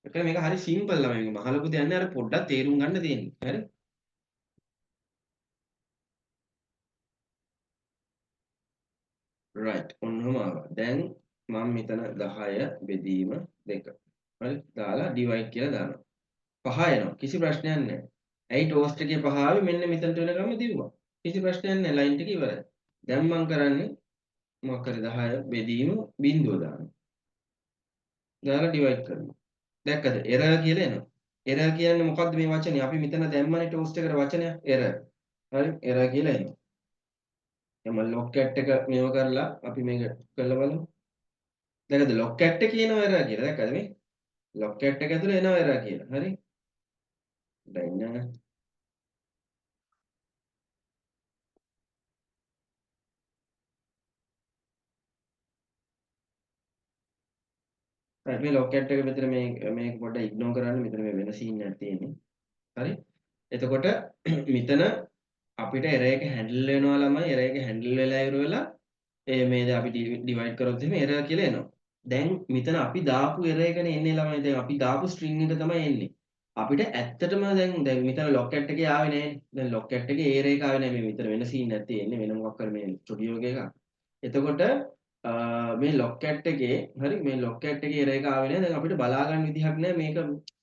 ඒක මේක හරි සිම්පල් ළමයි. මේක මහ ලොකු දෙයක් නෑ. අර පොඩ්ඩක් තේරුම් ගන්න තියෙන්නේ. හරි? right. ඔන්නම ආවා. දැන් මම මෙතන 10 බෙදීම 2. හරි? දාලා divide කියලා දානවා. 5 එනවා. කිසි ප්‍රශ්නයක් නෑ. ඇයි toast එකේ 5 ආවේ? මෙන්න මෙතනට වෙනකම්ම දිව්වා. කිසි ප්‍රශ්නයක් නෑ. line ටික ඉවරයි. දැන් මම කරන්නේ මොකක් හරි 10 බෙදීම බිංදුව දානවා. දාලා divide කරනවා. දැක්කද? error කියලා එනවා. error කියන්නේ මොකද්ද මේ වචනේ? අපි මෙතන දැම්මනේ toast එකට වචනයක් error. හරි? error කියලා එනවා. එම logcat එක මේව කරලා අපි මේක කරලා බලමු. දැක්කද? logcat එක කියනවා error කියලා. දැක්කද මේ? logcat එක ඇතුලේ එනවා error කියලා. හරි? දැන් නෑ. හරි මේ logcat එක මෙතන මේක පොඩ්ඩක් ඉග්නෝර් කරන්න. මෙතන මේ වෙන සීන් එකක් තියෙන්නේ. හරි? එතකොට මෙතන අපිට error එක handle වෙනවා ළමයි. error එක handle වෙලා ඉවර වෙලා මේ දැන් අපි divide කරොත් එහෙම error කියලා එනවා. දැන් මෙතන අපි දාපු error එකනේ එන්නේ ළමයි. දැන් අපි දාපු string එක තමයි එන්නේ. අපිට ඇත්තටම දැන් මෙතන logcat එකේ ආවේ නෑනේ. දැන් logcat එකේ error එක ආවේ නෑ. මේ මෙතන වෙන scene එකක් තියෙන්නේ. වෙන මොකක් කර මේ ස්ටුඩියෝ එකේ එකක්. එතකොට මේ ලොක්කැට් එකේ හරි මේ ලොක්කැට් එකේ එරර් එක ආවේ නැහැ. දැන් අපිට බලා ගන්න විදිහක් නැහැ මේක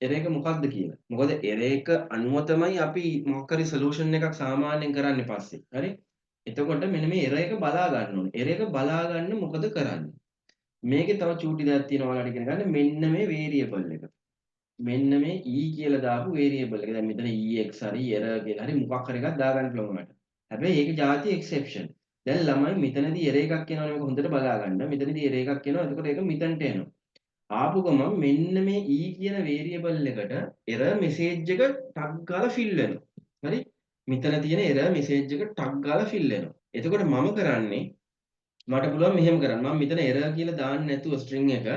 එරර් එක මොකක්ද කියලා. මොකද එරර් එක අනුව තමයි අපි මොකක් හරි සොලියුෂන් එකක් සාමාන්‍යයෙන් කරන්නේ පස්සේ. හරි? එතකොට මෙන්න මේ එරර් එක බලා ගන්න ඕනේ. එරර් එක බලා ගන්න මොකද කරන්නේ? මේකේ තව චූටි දෙයක් තියෙනවා ඔයාලට ඉගෙන ගන්න. මෙන්න මේ වේරියබල් එක. මෙන්න මේ e කියලා දාපු වේරියබල් එක. දැන් මෙතන ex හරි error කියලා හරි මොකක් හරි එකක් දාගන්න පුළුවන් උනාට. හැබැයි ඒක ಜಾති exception. දැන් ළමයි මෙතනදී error එකක් එනවනේ මේක හොඳට බලා ගන්න. මෙතනදී error එකක් එනවා. එතකොට ඒක මෙතනට එනවා. ආපු ගමන් මෙන්න මේ e කියන වේරියබල් එකට error message එක ටග් ගාලා fill වෙනවා. හරි? මෙතන තියෙන error message එක ටග් ගාලා fill වෙනවා. එතකොට මම කරන්නේ මට පුළුවන් මෙහෙම කරන්න. මම මෙතන error කියලා දාන්න නැතුව string එක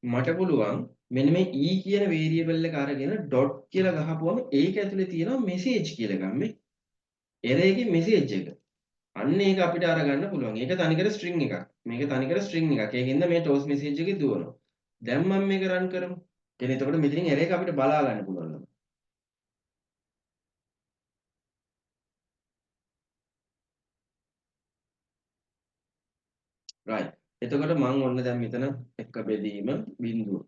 මට පුළුවන් මෙන්න මේ e කියන වේරියබල් එක අරගෙන dot කියලා ගහපුවම ඒක ඇතුලේ තියෙනවා message කියලා එකක් මේ error එකේ message එක. අන්න ඒක අපිට අරගන්න පුළුවන්. ඒක තනිකර string එකක්. මේක තනිකර string එකක්. ඒකින්ද මේ toast message එකේ දුවනවා. දැන් මම මේක run කරමු. එතන එතකොට මෙතනින් error එක අපිට බලා ගන්න පුළුවන්. right. එතකොට මම ඔන්න දැන් මෙතන එක බෙදීම බිඳුව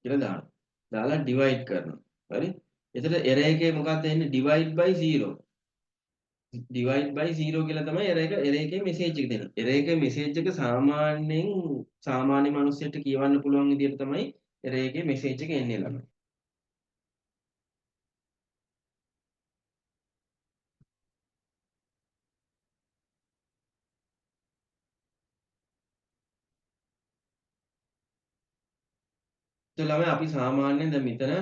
කියලා දානවා. දාලා divide කරනවා. හරි? එතකොට error එකේ මොකක්ද එන්නේ? divide by 0. divide by 0 කියලා තමයි error එකේ message එක දෙන්නේ. error එකේ message එක සාමාන්‍යයෙන් සාමාන්‍ය මිනිස්සුන්ට කියවන්න පුළුවන් විදිහට තමයි error එකේ message එක එන්නේ ළමයි. ඒ ළමයි අපි සාමාන්‍යයෙන් දැන් මෙතන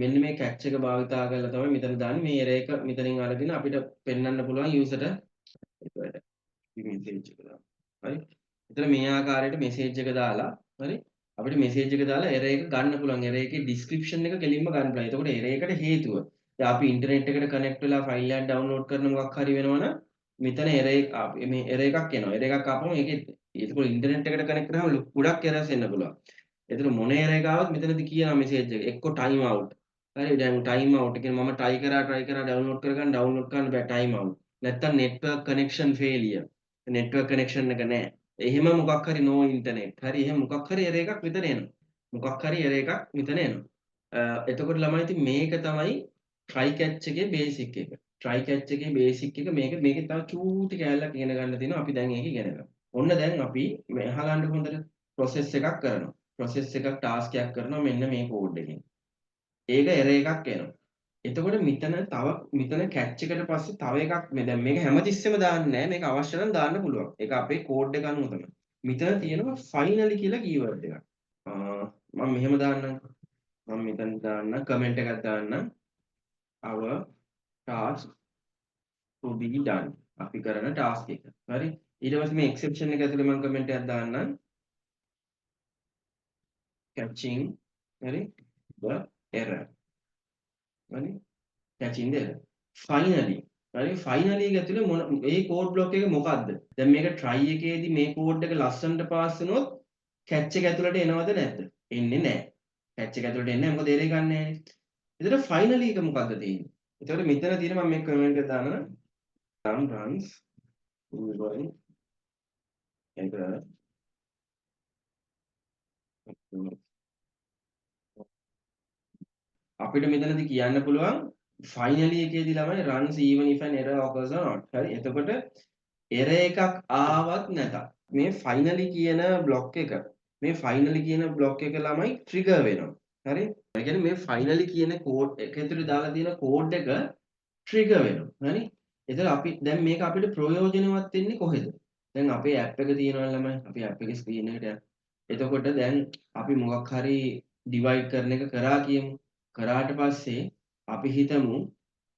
මෙන්න මේ catch එක භාවිතා කරලා තමයි මෙතන දාන්නේ. මේ error එක මෙතනින් අරගෙන අපිට පෙන්වන්න පුළුවන් user ට message එක දාන්න. හරි? එතන මේ ආකාරයට message එක දාලා හරි? අපිට message එක දාලා error එක ගන්න පුළුවන්. error එකේ description එක කෙලින්ම ගන්න පුළුවන්. එතකොට error එකට හේතුව. දැන් අපි ඉන්ටර්නෙට් එකට කනෙක්ට් වෙලා ෆයිල් එකක් ඩවුන්ලෝඩ් කරන මොකක් හරි වෙනවනම් මෙතන error එක මේ error එකක් එනවා. error එකක් ආපම ඒකේ ඒකෝ ඉන්ටර්නෙට් එකට කනෙක්ට් කරාම ගොඩක් errors එන්න පුළුවන්. එතන මොන error එක ආවත් මෙතනදී කියනවා message එක. එක්ක time out. හරි දැන් time out කියන්නේ මම try කරා ඩවුන්ලෝඩ් කරගන්න බෑ time out. නැත්තම් network connection failure. network connection එක නැහැ. එහෙම මොකක් හරි no internet. හරි එහෙම මොකක් හරි error එකක් මෙතන එනවා. මොකක් හරි error එකක් මෙතන එනවා. එතකොට ළමයි ඉතින් මේක තමයි try catch එකේ basic එක. try catch එකේ basic එක මේකේ තව චූටි කැලලක් ඉගෙන ගන්න තියෙනවා. අපි දැන් ඒක ඉගෙන ගමු. ඔන්න දැන් අපි මේ අහගන්න හොඳට process එකක් කරනවා. process එකක් task එකක් කරනවා මෙන්න මේ code එකෙන්. ඒක error එකක් එනවා. එතකොට මෙතන catch එකට පස්සේ තව එකක් මේ දැන් මේක හැමතිස්සෙම දාන්නේ නැහැ. මේක අවශ්‍ය නම් දාන්න පුළුවන්. ඒක අපේ code එක අනුව තමයි. මෙතන තියෙනවා finally කියලා keyword එකක්. මම මෙහෙම දාන්නම්. මම මෙතන දාන්න comment එකක් දාන්නම්. our task to be done. අපි කරන task එක. හරි? ඊට පස්සේ මේ exception එක ඇතුලේ මම comment එකක් දාන්නම්. catching හරි? the error. හරි? catching the error. finally හරි finally එක ඇතුලේ මේ code block එක මොකද්ද? දැන් මේක try එකේදී මේ code එක ලස්සනට pass වුණොත් catch එක ඇතුලට එනවද නැද්ද? එන්නේ නැහැ. catch එක ඇතුලට එන්නේ නැහැ. මොකද error ගන්න නැහැ. එතකොට finally එක මොකද්ද තියෙන්නේ? එතකොට මෙතන තියෙන මම මේ comment එක දානවා. runs using error අපිට මෙතනදී කියන්න පුළුවන් finally එකේදී ළමයි runs even if an error occurs or not. හරි. එතකොට error එකක් ආවත් නැතත් මේ finally කියන block එක මේ finally කියන block එක ළමයි trigger වෙනවා. හරි. ඒ කියන්නේ මේ finally කියන code එක ඇතුලේ දාලා තියෙන code එක trigger වෙනවා. හරි. එතකොට අපි දැන් මේක අපිට ප්‍රයෝජනවත් වෙන්නේ කොහෙද? දැන් අපේ app එක තියෙනවා ළමයි. අපි app එකේ screen එකට යන්න. එතකොට දැන් අපි මොකක් හරි divide කරන එක කරා කියමු. කරාට පස්සේ අපි හිතමු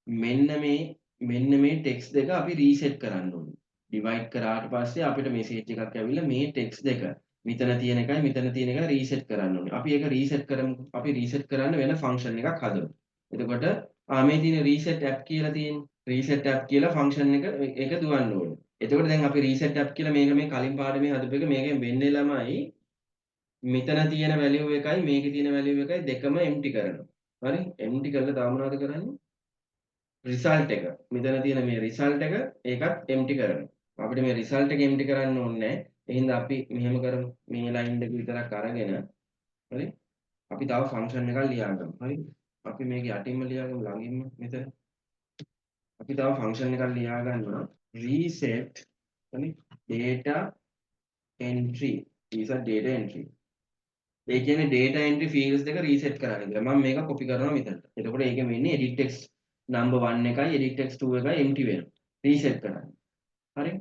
මෙන්න මේ text දෙක අපි reset කරන්න ඕනේ. divide කරාට පස්සේ අපිට message එකක් ඇවිල්ලා මේ text දෙක මෙතන තියෙන එකයි මෙතන තියෙන එකයි reset කරන්න ඕනේ. අපි ඒක reset කරමු. අපි reset කරන්න වෙන function එකක් හදමු. එතකොට මේ තියෙන reset app කියලා තියෙන reset app කියලා function එක දුවන්න ඕනේ. එතකොට දැන් අපි reset app කියලා මේ කලින් පාඩමේ හදපු එක මේකෙන් වෙන්නේ ළමයි මෙතන තියෙන value එකයි මේකේ තියෙන value එකයි දෙකම empty කරනවා. හරි? empty කරලා තාම මොනවද කරන්නේ? result එක. මෙතන තියෙන මේ result එක ඒකත් empty කරනවා. අපිට මේ result එක empty කරන්න ඕනේ නැහැ. එහෙනම් අපි මෙහෙම කරමු. මේ ලයින් එක විතරක් අරගෙන හරි. අපි තව ෆන්ක්ෂන් එකක් ලියාගමු. හරි. අපි මේක යටින්ම ලියාගමු ළඟින්ම මෙතන. අපි තව ෆන්ක්ෂන් එකක් ලියා ගන්නවා. reset හරි data entry. reset data entry. ඒ කියන්නේ data entry fields දෙක reset කරන්න කියලා. මම මේක copy කරනවා මෙතනට. එතකොට ඒකෙම ඉන්නේ edit text number 1 එකයි edit text 2 එකයි empty වෙනවා. reset කරන්න. හරි.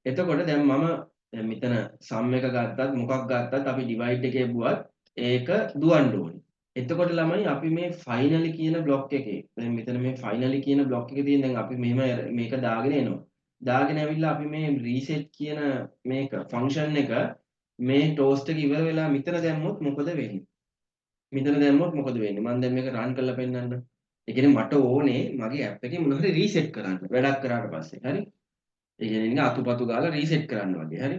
එතකොට දැන් මම දැන් මෙතන sum එක ගත්තත් මොකක් ගත්තත් අපි divide එකේ බුවත් ඒක දුවන්න ඕනේ. එතකොට ළමයි අපි මේ finally කියන block එකේ දැන් මෙතන මේ finally කියන block එකේ තියෙන දැන් අපි මෙහෙම මේක දාගෙන එනවා. දාගෙන ඇවිල්ලා අපි මේ reset කියන මේක function එක මේ toast එක ඉවර වෙලා මෙතන දැම්මොත් මොකද වෙන්නේ? මෙතන දැම්මොත් මොකද වෙන්නේ? මම දැන් මේක run කරලා පෙන්නන්න. ඒ කියන්නේ මට ඕනේ මගේ app එකේ මොන හරි reset කරන්න. වැඩක් කරාට පස්සේ. හරි? ඒ කියන්නේ නිකන් අතුපතු ගාලා reset කරන්න වගේ. හරි?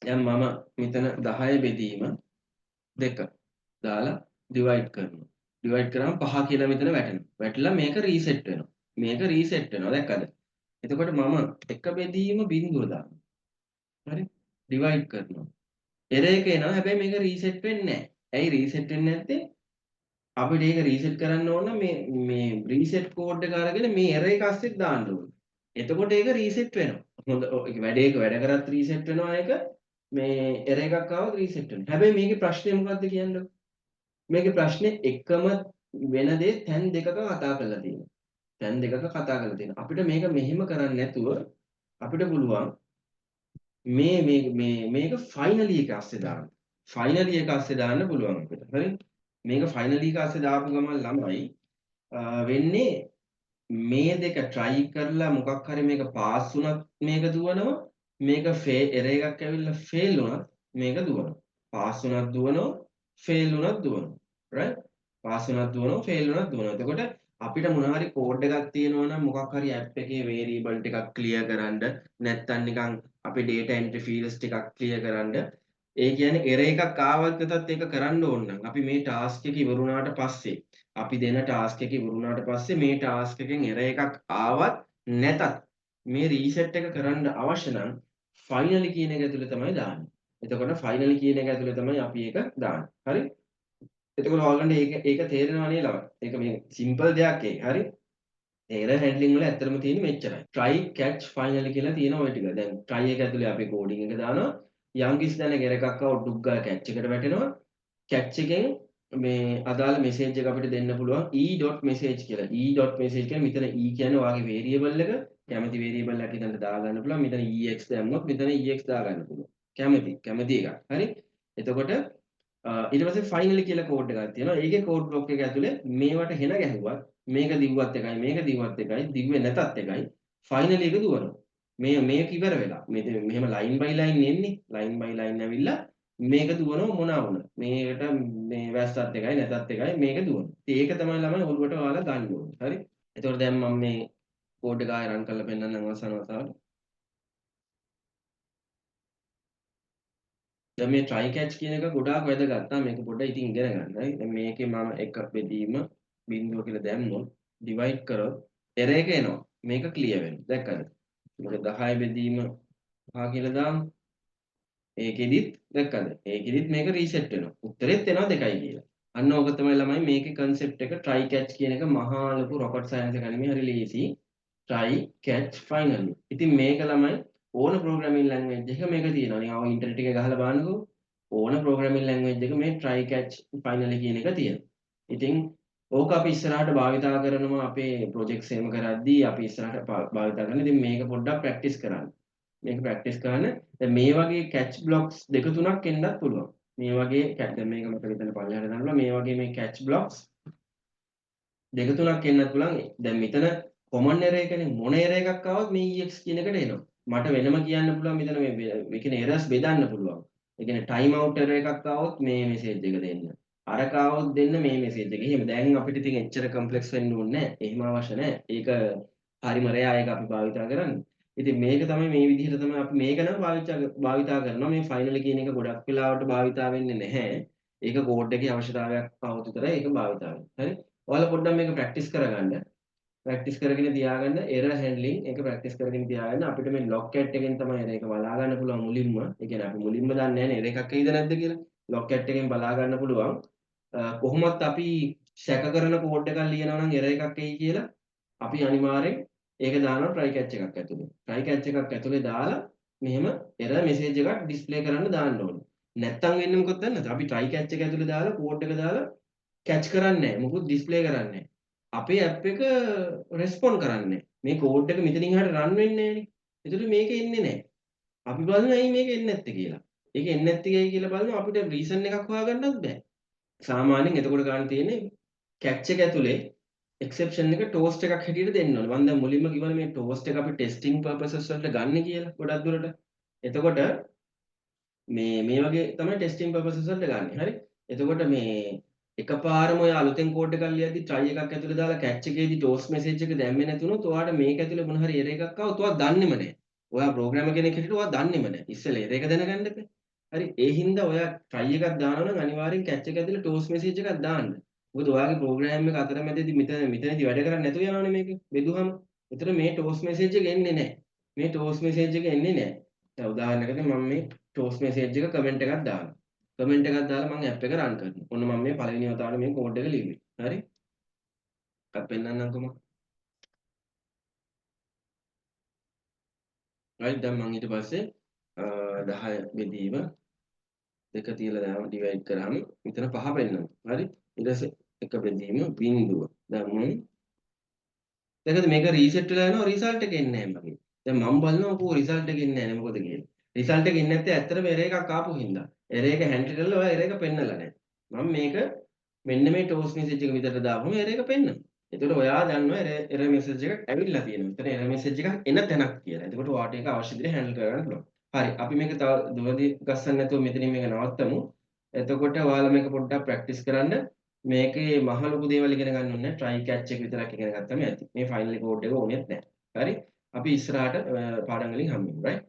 දැන් මම මෙතන 10 බෙදීම 2 දාලා divide කරනවා. divide කරාම 5 කියලා මෙතන වැටෙනවා. වැටිලා මේක reset වෙනවා. මේක reset වෙනවා. දැක්කද? එතකොට මම 1 බෙදීම බිංදුව දානවා. හරි? divide කරනවා. error එක එනවා. හැබැයි මේක reset වෙන්නේ නැහැ. ඇයි reset වෙන්නේ නැත්තේ? අපිට ඒක reset කරන්න ඕන මේ reset code එක අරගෙන මේ error එක අස්සෙත් දාන්න ඕනේ. එතකොට ඒක reset වෙනවා. හොඳ වැඩ කරත් reset වෙනවා ඒක. මේ error එකක් ආවොත් reset වෙනවා. හැබැයි මේකේ ප්‍රශ්නේ මොකක්ද කියන්නකො? මේකේ ප්‍රශ්නේ එකම වෙන දේ තැන් දෙකක කතා කරලා තියෙනවා. තැන් දෙකක කතා කරලා තියෙනවා. අපිට මේක මෙහෙම කරන්නේ නැතුව අපිට පුළුවන් මේක finally එක ASCII දාන්න. finally එක ASCII දාන්න පුළුවන් අපිට. හරි? මේක finally එක ASCII දාපු ගමන් ළමයි වෙන්නේ මේ දෙක try කරලා මොකක් හරි මේක pass වුණත් මේක දුවනවා. මේක error එකක් ඇවිල්ලා fail වුණත් මේක දුවනවා. pass වුණත් දුවනවා, fail වුණත් දුවනවා. right? pass වුණත් දුවනවා, fail වුණත් දුවනවා. එතකොට අපිට මොන හරි code එකක් තියෙනවා නම් මොකක් හරි app එකේ variable ටිකක් clear කරන්න නැත්නම් නිකන් අපේ data entry fields ටිකක් clear කරන්න ඒ කියන්නේ error එකක් ආවත් නැතත් ඒක කරන්න ඕන නම් අපි මේ task එක ඉවරුණාට පස්සේ අපි දෙන task එක ඉවරුණාට පස්සේ මේ task එකෙන් error එකක් ආවත් නැතත් මේ reset එක කරන්න අවශ්‍ය නම් finally කියන එක ඇතුලේ තමයි දාන්නේ. එතකොට finally කියන එක ඇතුලේ තමයි අපි ඒක දාන්නේ. හරි? එතකොට ඔයගලන්ට ඒක තේරෙනවා නේද ළමයි? ඒක මේ simple දෙයක් ඒක. හරි? error handling වල ඇත්තටම තියෙන්නේ මෙච්චරයි. try catch finally කියලා තියෙන ඔය ටික. දැන් try එක ඇතුලේ අපි coding එක දානවා. යම් කිසි තැනක error එකක් ආවොත් ඩුක් ගාලා catch එකට වැටෙනවා. catch එකෙන් මේ අදාළ message එක අපිට දෙන්න පුළුවන් e.message කියලා. e.message කියන්නේ මෙතන e කියන්නේ ඔයාගේ variable එක. කැමති variable එකක් ඉදන් දාගන්න පුළුවන්. මෙතන ex දැම්මොත් මෙතන ex දාගන්න පුළුවන්. කැමති එකක්. හරි? එතකොට ඊට පස්සේ finally කියලා කෝඩ් එකක් තියෙනවා. ඒකේ කෝඩ් බ්ලොක් එක ඇතුලේ මේවට හෙන ගැහුවත් මේක දිව්වත් එකයි මේක දිව්වත් එකයි දිව්වේ නැතත් එකයි finally එක දුවනවා. මේක ඉවර වෙලා. මෙහෙම line by line එන්නේ. line by line ඇවිල්ලා මේක දුවනවා මොනවා වුණා. මේකට මේ වැස්සත් එකයි නැතත් එකයි මේක දුවනවා. ඉතින් ඒක තමයි ළමයි ඔළුවට ඔයාලා ගන්න ඕනේ. හරි? එතකොට දැන් මම මේ කෝඩ් එක ආයෙ රන් කරලා පෙන්නන්නම් අවසාන වතාවට. දැන් මේ try catch කියන එක ගොඩාක් වැදගත්. මේක පොඩ්ඩක් ඉතින් ඉගෙන ගන්න. හරි. දැන් මේකේ මම එක බෙදීම බිංදුව කියලා දැම්මොත් divide කරොත් error එක එනවා. මේක clear වෙනවා. දැක්කද? මොකද 10 බෙදීම 5 කියලා දාමු. ඒකෙදිත් දැක්කද? ඒකෙදිත් මේක reset වෙනවා. උත්තරෙත් එනවා 2යි කියලා. අන්න ඕක තමයි ළමයි මේකේ concept එක try catch කියන එක මහා ලොකු rocket science එකක් නෙමෙයි හරි ලේසි. try catch finally. ඉතින් මේක ළමයි ඕන programming language එක මේක තියෙනවා. නිකන් ඔය ඉන්ටර්නෙට් එකේ ගහලා බලන්නකෝ. ඕන programming language එක මේ try catch finally කියන එක තියෙනවා. ඉතින් ඕක අපි ඉස්සරහට භාවිතා කරනවා අපේ projects එහෙම කරද්දී අපි ඉස්සරහට භාවිතා කරන. ඉතින් මේක පොඩ්ඩක් practice කරන්න. මේක practice කරන්න. දැන් මේ වගේ catch blocks දෙක තුනක් එන්නත් පුළුවන්. මේ වගේ දැන් මේක මට විතර පල්ලෙහාට දානවා. මේ වගේ මේ catch blocks දෙක තුනක් එන්නත් පුළුවන්. දැන් මෙතන common error එකනේ මොන error එකක් ආවත් මේ ex කියන එකට එනවා. මට වෙනම කියන්න පුළුවන් මෙතන මේ කියන්නේ errors බෙදන්න පුළුවන්. ඒ කියන්නේ time out error එකක් ආවොත් මේ message එක දෙන්න. අරක ආවොත් දෙන්න මේ message එක. එහෙම දැන් අපිට ඉතින් එච්චර complex වෙන්න ඕනේ නැහැ. එහෙම අවශ්‍ය නැහැ. ඒක හරිම රෙයා එක අපි භාවිතා කරන්නේ. ඉතින් මේක තමයි මේ විදිහට තමයි අපි මේක නම් භාවිතා කරනවා. මේ final කියන එක ගොඩක් වෙලාවට භාවිතා වෙන්නේ නැහැ. ඒක කෝඩ් එකේ අවශ්‍යතාවයක් පවතු කරලා ඒක භාවිතා වෙනවා. හරි? ඔයාලා පොඩ්ඩක් මේක ප්‍රැක්ටිස් කරගන්න. ප්‍රැක්ටිස් කරගෙන තියාගන්න error handling එක ප්‍රැක්ටිස් කරගෙන තියාගන්න අපිට මේ logcat එකෙන් තමයි error එක බලා ගන්න පුළුවන් මුලින්ම. ඒ කියන්නේ අපි මුලින්ම දන්නේ නැහැ නේ error එකක් එයිද නැද්ද කියලා. logcat එකෙන් බලා ගන්න පුළුවන්. කොහොමත් අපි සැක කරන කෝඩ් එකක් ලියනවා නම් error එකක් එයි කියලා අපි අනිවාර්යෙන් ඒක දානවා try catch එකක් ඇතුලේ. try catch එකක් ඇතුලේ දාලා මෙහෙම error message එකක් display කරන්න දාන්න ඕනේ. නැත්තම් වෙන්නේ මොකද දන්නවද? අපි try catch එක ඇතුලේ දාලා කෝඩ් එක දාලා catch කරන්නේ නැහැ. මොකුත් display කරන්නේ නැහැ. අපේ ඇප් එක රෙස්පොන්ඩ් කරන්නේ මේ කෝඩ් එක මෙතනින් එහාට රන් වෙන්නේ නැහැනේ. ඒතකොට මේක එන්නේ නැහැ. අපි බලමු ඇයි මේක එන්නේ නැත්තේ කියලා. ඒක එන්නේ නැත්තේ ඇයි කියලා බලමු අපිට රීසන් එකක් හොයාගන්නත් බෑ. සාමාන්‍යයෙන් එතකොට ගන්න තියෙන්නේ catch එක ඇතුලේ exception එක toast එකක් හැටියට දෙන්න ඕනේ. මම දැන් මුලින්ම කිව්වනේ මේ toast එක අපි testing purposes වලට ගන්න කියලා ගොඩක් දුරට. එතකොට මේ වගේ තමයි testing purposes වලට ගන්න. හරි. එතකොට මේ එකපාරම ඔය අලුතෙන් කෝඩ් එකක් ලියද්දි try එකක් ඇතුලේ දාලා catch එකේදී toast message එක දැම්මේ නැතුනොත් ඔයාට මේක ඇතුලේ මොන හරි error එකක් ආවොත් ඔයා දන්නේම නැහැ. ඔයා ප්‍රෝග්‍රෑමර් කෙනෙක් හැටියට ඔයා දන්නේම නැහැ. ඉස්සෙල්ලා error එක දැනගන්න එපා. හරි. ඒ හින්දා ඔයා try එකක් දානවා නම් අනිවාර්යෙන් catch එක ඇතුලේ toast message එකක් දාන්න. මොකද ඔයාගේ ප්‍රෝග්‍රෑම් එක අතරමැදදී මෙතනදී වැඩ කරන්නේ නැතුව යනවනේ මේක. බෙදුවම. ඒතර මේ toast message එක එන්නේ නැහැ. මේ toast message එක එන්නේ නැහැ. දැන් උදාහරණයකට මම මේ toast message එක comment එකක් දානවා. කමෙන්ට් එකක් දාලා මම ඇප් එක රන් කරනවා. ඔන්න මම මේ පළවෙනි වතාවට මේ කෝඩ් එක ලිව්වේ. හරි? එකක් පෙන්නන්නම්කෝ මම. right දැන් මම ඊට පස්සේ 10 බෙදීම දෙක තියලා දාම ඩිවයිඩ් කරාම මෙතන 5 පෙන්නනවා. හරි? ඊට පස්සේ එක බෙදීම බිංදුව. දැන් මම දැකද මේක රීසෙට් වෙලා යනවා රිසල්ට් එක එන්නේ නැහැ මගේ. දැන් මම බලනවා කොහොම රිසල්ට් එක එන්නේ නැහැ මොකද කියලා. රිසල්ට් එක එන්නේ නැත්තේ ඇත්තටම error එකක් ආපු හින්දා. error එක හැන්ඩල් කරලා ඔයා error එක පෙන්නලා නැහැ. මම මේක මෙන්න මේ toast message එක විතර දාපුවම error එක පෙන්නනවා. එතකොට ඔයා දන්නවා error message එකක් ඇවිල්ලා තියෙනවා. මෙතන error message එකක් එන තැනක් කියලා. එතකොට ඔයාට ඒක අවශ්‍ය විදිහට හැන්ඩල් කරගන්න පුළුවන්. හරි. අපි මේක තව දුරදි ගස්සන්න නැතුව මෙතනින් මේක නවත්තමු. එතකොට ඔයාලා මේක පොඩ්ඩක් ප්‍රැක්ටිස් කරන්න. මේකේ මහ ලොකු දේවල් ඉගෙන ගන්න ඕනේ නැහැ. try catch එක විතරක් ඉගෙන ගත්තම ඇති. මේ ෆයිනල් කෝඩ් එක ඕනෙත් නැහැ. හරි? අපි ඉස්සරහට පාඩම් වලින් හම්බෙමු. right?